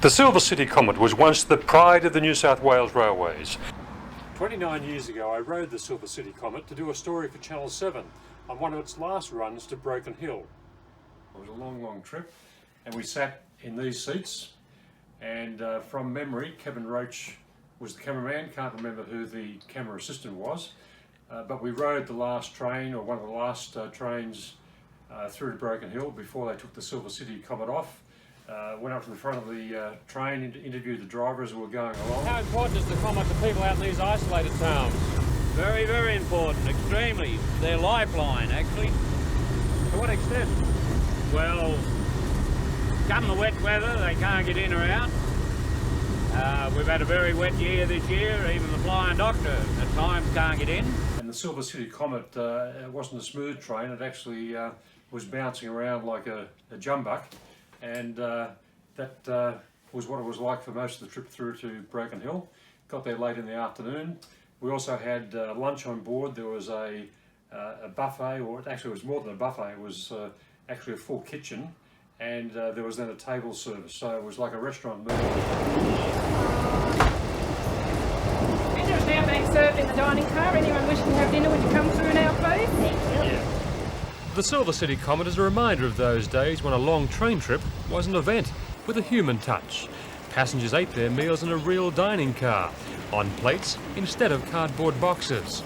The Silver City Comet was once the pride of the New South Wales Railways. 29 years ago I rode the Silver City Comet to do a story for Channel 7 on one of its last runs to Broken Hill. It was a long trip and we sat in these seats, and from memory Kevin Roach was the cameraman. Can't remember who the camera assistant was, but we rode the last train, or one of the last trains through to Broken Hill before they took the Silver City Comet off. Went up to the front of the train, interviewed the drivers who were going along. How important is the Comet to people out in these isolated towns? Very, very important, extremely. Their lifeline, actually. To what extent? Well, come the wet weather, they can't get in or out. We've had a very wet year this year. Even the flying doctor at times can't get in. And the Silver City Comet, it wasn't a smooth train. It actually was bouncing around like a jumbuck. And that was what it was like for most of the trip through to Broken Hill. Got there late in the afternoon. We also had lunch on board. There was a buffet, or actually it was more than a buffet. It was actually a full kitchen, and there was then a table service. So it was like a restaurant meal. Dinner is now being served in the dining car. Anyone wishing to have dinner, would you come through now, please? Yeah. The Silver City Comet is a reminder of those days when a long train trip was an event with a human touch. Passengers ate their meals in a real dining car, on plates instead of cardboard boxes,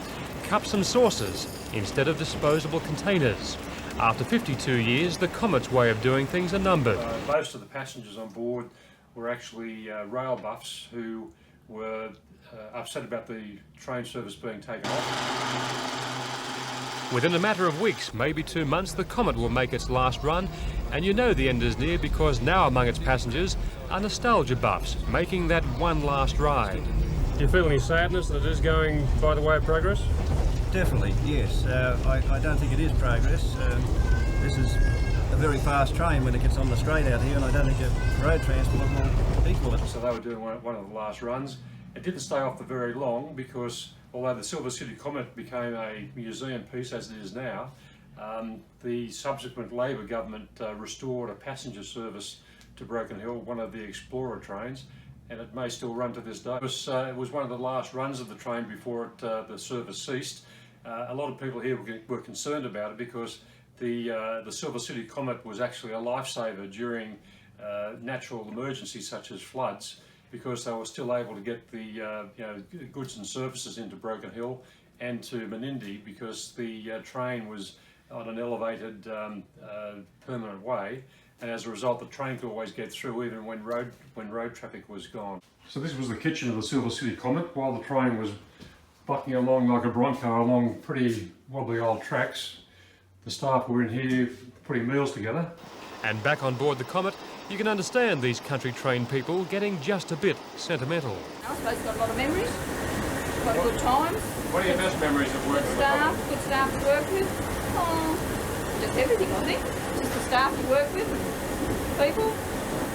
cups and saucers instead of disposable containers. After 52 years, the Comet's way of doing things are numbered. Most of the passengers on board were actually rail buffs who were upset about the train service being taken off. Within a matter of weeks, maybe 2 months, the Comet will make its last run, and you know the end is near because now among its passengers are nostalgia buffs making that one last ride. Do you feel any sadness that it is going by the way of progress? Definitely, yes. I don't think it is progress. This is a very fast train when it gets on the straight out here, and I don't think a road transport will equal it. So they were doing one of the last runs. It didn't stay off for very long because although the Silver City Comet became a museum piece as it is now, the subsequent Labor government restored a passenger service to Broken Hill, one of the Explorer trains, and it may still run to this day. It was one of the last runs of the train before the service ceased. A lot of people here were concerned about it because the Silver City Comet was actually a lifesaver during natural emergencies such as floods, because they were still able to get the goods and services into Broken Hill and to Menindee, because the train was on an elevated permanent way, and as a result the train could always get through even when road traffic was gone. So this was the kitchen of the Silver City Comet while the train was bucking along like a bronco along pretty wobbly old tracks. The staff were in here putting meals together. And back on board the Comet, you can understand these country train people getting just a bit sentimental. I suppose you've got a lot of memories, a lot of good times. What are your best memories of working with the Comet? Good staff to work with. Oh, just everything, I think. Just the staff to work with, people,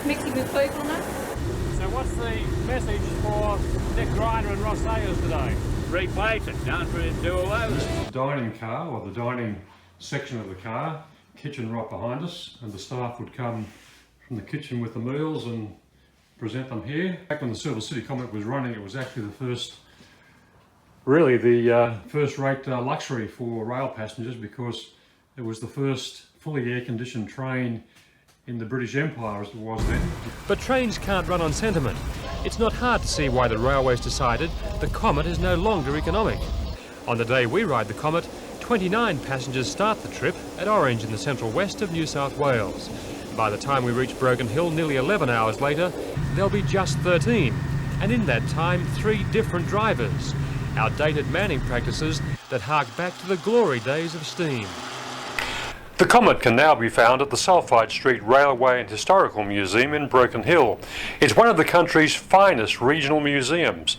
mixing with people and that. So what's the message for Nick Griner and Ross Sayers today? Replace it, don't do away with it. The dining car, or the dining section of the car, kitchen right behind us, and the staff would come from the kitchen with the meals and present them here. Back when the Silver City Comet was running, it was actually the first-rate luxury for rail passengers, because it was the first fully air-conditioned train in the British Empire as it was then. But trains can't run on sentiment. It's not hard to see why the railways decided the Comet is no longer economic. On the day we ride the Comet, 29 passengers start the trip at Orange in the central west of New South Wales. By the time we reach Broken Hill, nearly 11 hours later, there'll be just 13. And in that time, 3 different drivers. Outdated manning practices that hark back to the glory days of steam. The Comet can now be found at the Sulphide Street Railway and Historical Museum in Broken Hill. It's one of the country's finest regional museums